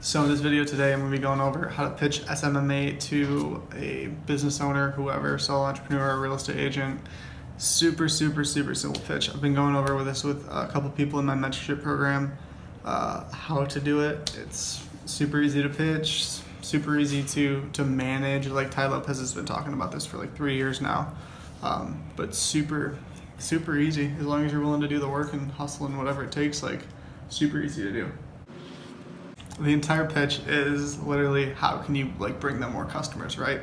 So in this video today, I'm going to be going over how to pitch SMMA to a business owner, whoever, solo entrepreneur, real estate agent. Super simple pitch. I've been going over this with a couple people in my mentorship program, how to do it. It's super easy to pitch, super easy to manage. Like Ty Lopez has been talking about this for like 3 years now, but super easy as long as you're willing to do the work and hustle and whatever it takes. Like super easy to do. The entire pitch is literally how can you like bring them more customers, right?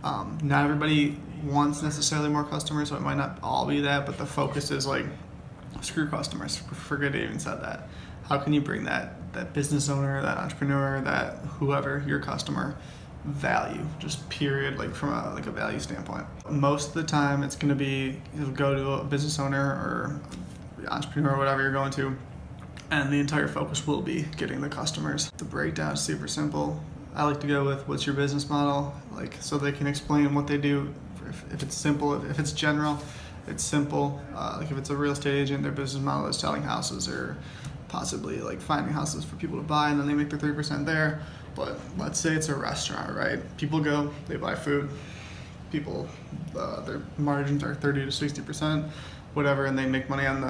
Not everybody wants necessarily more customers, so it might not all be that, but the focus is like screw customers. Forget I even said that. How can you bring that business owner, that entrepreneur, that whoever, your customer, value, just period, like from a value standpoint. Most of the time it's gonna be you'll go to a business owner or entrepreneur or whatever you're going to, and the entire focus will be getting the customers. The breakdown is super simple. I like to go with what's your business model, like so they can explain what they do. If it's simple, if it's general, it's simple. Like if it's a real estate agent, their business model is selling houses or possibly like finding houses for people to buy, and then they make their 3% there. But let's say it's a restaurant, right? People go, they buy food. People, their margins are 30 to 60%. Whatever, and they make money on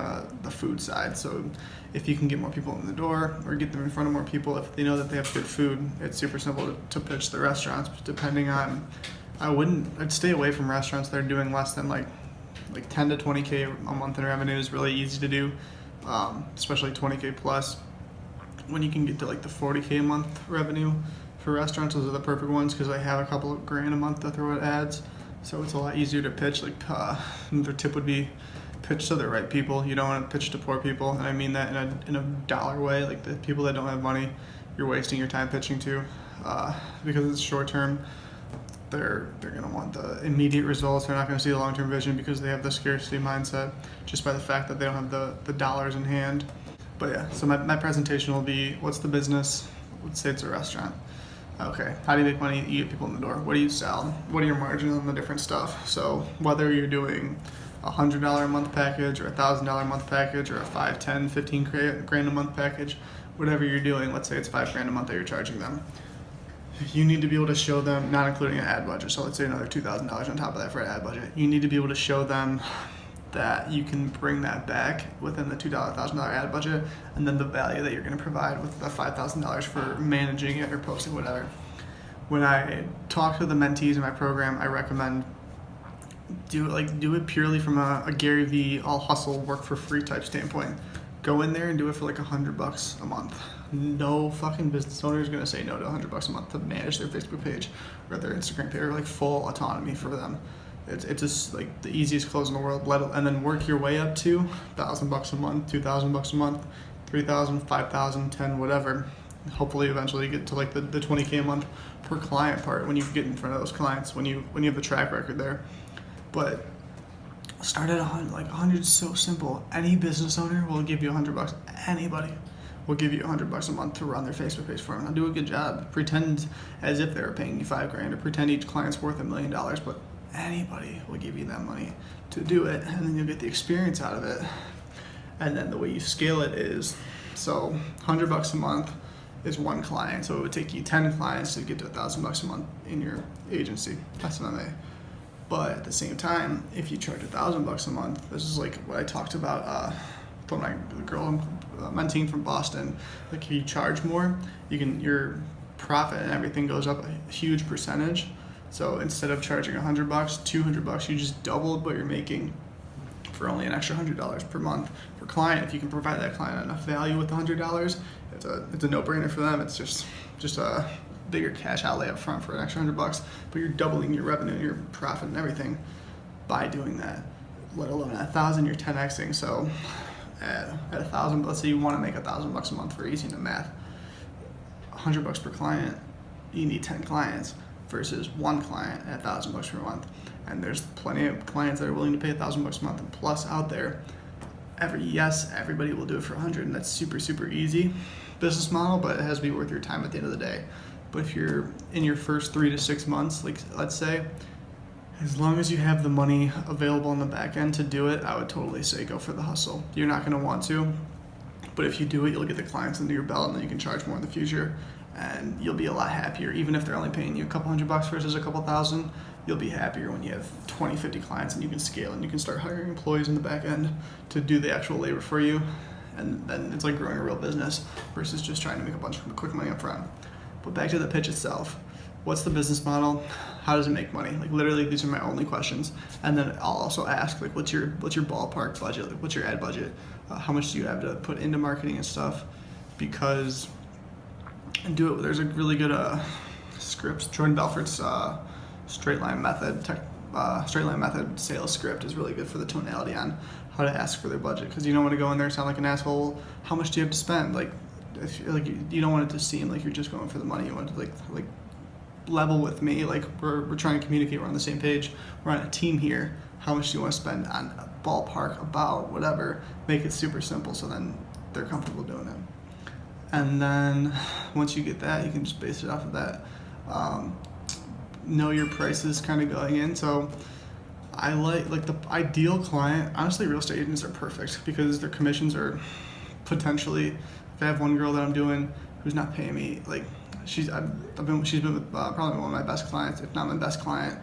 the food side. So if you can get more people in the door or get them in front of more people, if they know that they have good food, it's super simple to pitch the restaurants. Depending on, I'd stay away from restaurants that are doing less than like 10 to 20K a month in revenue is really easy to do, especially 20K plus. When you can get to like the 40K a month revenue for restaurants, those are the perfect ones because they have a couple of grand a month to throw at ads. So it's a lot easier to pitch. Like another tip would be pitch to the right people. You don't want to pitch to poor people, and I mean that in a dollar way. Like the people that don't have money, you're wasting your time pitching to, because it's short term. They're gonna want the immediate results. They're not gonna see the long term vision because they have the scarcity mindset just by the fact that they don't have the dollars in hand. But yeah, so my presentation will be what's the business. Let's say it's a restaurant. Okay, how do you make money? You get people in the door. What do you sell? What are your margins on the different stuff? So whether you're doing a $100 a month package or a $1,000 a month package or a 5, 10, 15 grand a month package, whatever you're doing, let's say it's $5 grand a month that you're charging them. You need to be able to show them, not including an ad budget, so let's say another $2,000 on top of that for an ad budget. You need to be able to show them that you can bring that back within the $2,000 ad budget, and then the value that you're going to provide with the $5,000 for managing it or posting whatever. When I talk to the mentees in my program, I recommend do it purely from a Gary V, I'll hustle, work for free type standpoint. Go in there and do it for like $100 a month. No fucking business owner is gonna say no to $100 a month to manage their Facebook page or their Instagram page, or like full autonomy for them. It's just like the easiest close in the world. And then work your way up to $1,000 a month, $2,000 a month, 3,000, 5,000, 10, whatever. Hopefully eventually get to like the 20K a month per client part when you get in front of those clients, when you have the track record there. But start at 100. Like 100 is so simple. Any business owner will give you $100. Anybody will give you $100 a month to run their Facebook page for them. Now do a good job. Pretend as if they were paying you $5 grand, or pretend each client's worth $1 million. But anybody will give you that money to do it, and then you'll get the experience out of it. And then the way you scale it is, so $100 a month is one client. So it would take you 10 clients to get to $1,000 a month in your agency, SMMA. But at the same time, if you charge $1,000 a month, this is like what I talked about with the girl I'm mentoring from Boston. Like if you charge more, your profit and everything goes up a huge percentage. So instead of charging $100, $200, you just doubled what you're making for only an extra $100 per month per client. If you can provide that client enough value with the $100, it's a no-brainer for them. It's just a bigger cash outlay up front for an extra $100, but you're doubling your revenue, your profit, and everything by doing that. Let alone at 1,000, you're 10xing. So at 1,000, let's say you want to make $1,000 a month for easy to math. $100 per client, you need 10 clients versus one client at $1,000 per month. And there's plenty of clients that are willing to pay $1,000 a month and plus out there. Everybody will do it for 100, and that's super easy business model, but it has to be worth your time at the end of the day. But if you're in your first 3 to 6 months, like let's say, as long as you have the money available on the back end to do it, I would totally say go for the hustle. You're not going to want to, but if you do it, you'll get the clients under your belt, and then you can charge more in the future. and you'll be a lot happier. Even if they're only paying you a couple $100 versus a couple thousand, you'll be happier when you have 20, 50 clients and you can scale and you can start hiring employees in the back end to do the actual labor for you. And then it's like growing a real business versus just trying to make a bunch of quick money up front. But back to the pitch itself. What's the business model? How does it make money? Like literally, these are my only questions. And then I'll also ask, like, what's your ballpark budget? Like, what's your ad budget? How much do you have to put into marketing and stuff? Because there's a really good script. Jordan Belfort's straight line method sales script is really good for the tonality on how to ask for their budget, because you don't want to go in there and sound like an asshole. How much do you have to spend? Like, if you don't want it to seem like you're just going for the money. You want to like level with me. Like we're trying to communicate. We're on the same page. We're on a team here. How much do you want to spend on a ballpark, about whatever? Make it super simple so then they're comfortable doing it. And then once you get that, you can just base it off of that. Know your prices kind of going in. So I like the ideal client. Honestly, real estate agents are perfect because their commissions are potentially. If I have one girl that I'm doing who's not paying me, like she's been with probably one of my best clients, if not my best client.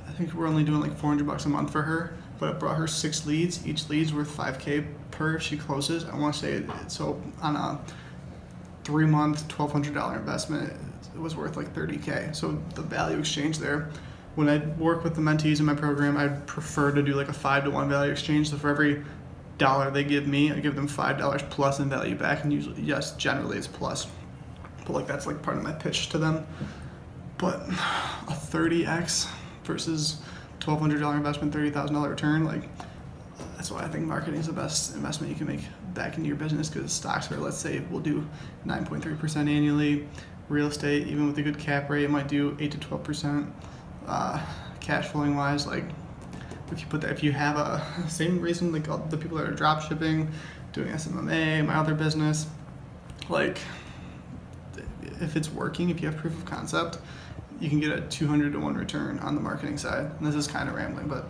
I think we're only doing like $400 a month for her, but it brought her 6 leads. Each lead's worth $5K per if she closes. I want to say so on a 3-month $1,200 investment, it was worth like $30K. So the value exchange there. When I work with the mentees in my program, I prefer to do like a 5-to-1 value exchange. So for every dollar they give me, I give them $5 plus in value back, and usually, yes, generally it's plus. But like that's like part of my pitch to them. But a 30x versus $1,200 investment, $30,000 return, like that's why I think marketing is the best investment you can make back into your business, because stocks are, let's say, will do 9.3% annually. Real estate, even with a good cap rate, it might do 8 to 12%. Cash flowing wise, like if you have a same reason, like all the people that are drop shipping, doing SMMA, my other business, like if it's working, if you have proof of concept, you can get a 200-to-1 return on the marketing side. And this is kind of rambling, but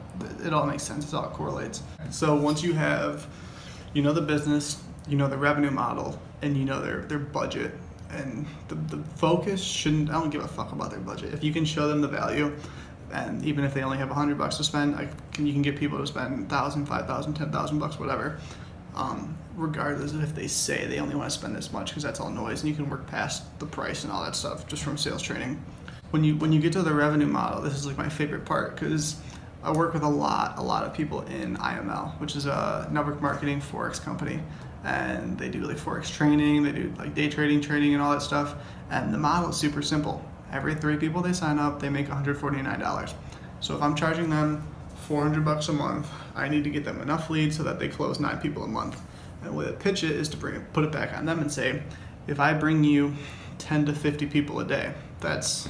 it all makes sense. It all correlates. So once you have, the business, the revenue model, and their budget, and the focus shouldn't, I don't give a fuck about their budget. If you can show them the value, and even if they only have $100 to spend, you can get people to spend $1,000, $5,000, $10,000, whatever. Regardless of if they say they only want to spend this much, because that's all noise, and you can work past the price and all that stuff just from sales training. When you get to the revenue model, this is like my favorite part, because I work with a lot of people in IML, which is a network marketing Forex company, and they do like Forex training, they do like day trading and all that stuff. And the model is super simple. Every 3 people they sign up, they make $149. So if I'm charging them $400 a month, I need to get them enough leads so that they close 9 people a month. And the way to pitch it is to put it back on them and say, if I bring you 10 to 50 people a day, that's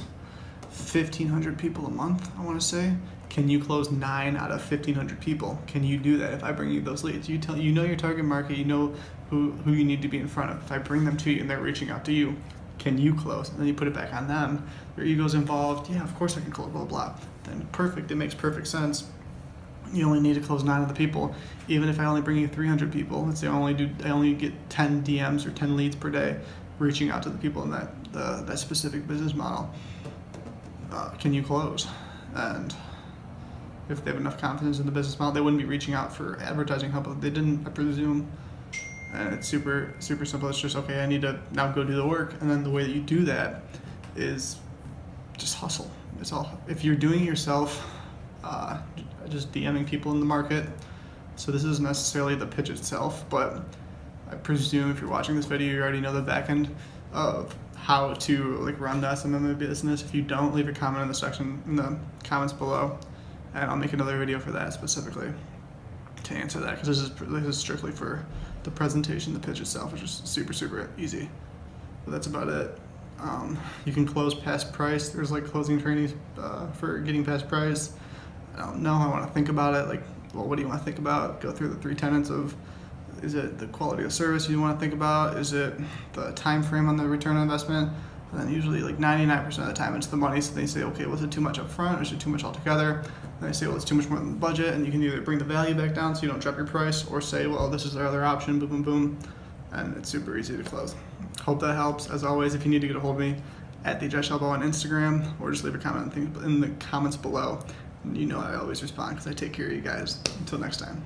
1,500 people a month, I want to say. Can you close 9 out of 1,500 people? Can you do that if I bring you those leads? You know your target market, you know who you need to be in front of. If I bring them to you and they're reaching out to you, can you close? And then you put it back on them. Their ego's involved. Yeah, of course I can close, blah, blah, blah. Then perfect, it makes perfect sense. You only need to close 9 of the people. Even if I only bring you 300 people, let's say I only get 10 DMs or 10 leads per day reaching out to the people in that specific business model. Can you close? And if they have enough confidence in the business model, they wouldn't be reaching out for advertising help if they didn't, I presume. And it's super, super simple. It's just, okay, I need to now go do the work. And then the way that you do that is just hustle. It's all, if you're doing it yourself, just DMing people in the market. So this isn't necessarily the pitch itself, but I presume if you're watching this video, you already know the back end of how to run the SMMA business. If you don't, leave a comment in the comments below, and I'll make another video for that specifically to answer that, because this is strictly for the presentation. The pitch itself is just super, super easy. But that's about it. You can close past price. There's closing trainings for getting past price. I don't know. I want to think about it. What do you want to think about? Go through the 3 tenets of, is it the quality of service you want to think about? Is it the time frame on the return on investment? And then usually 99% of the time it's the money. So they say, okay, was it too much up front or is it too much altogether? And they say, well, it's too much more than the budget, and you can either bring the value back down so you don't drop your price, or say, well, this is our other option, boom, boom, boom. and it's super easy to close. Hope that helps. As always, if you need to get a hold of me, at the Josh Albo on Instagram, or just leave a comment in the comments below. You know I always respond because I take care of you guys. Until next time.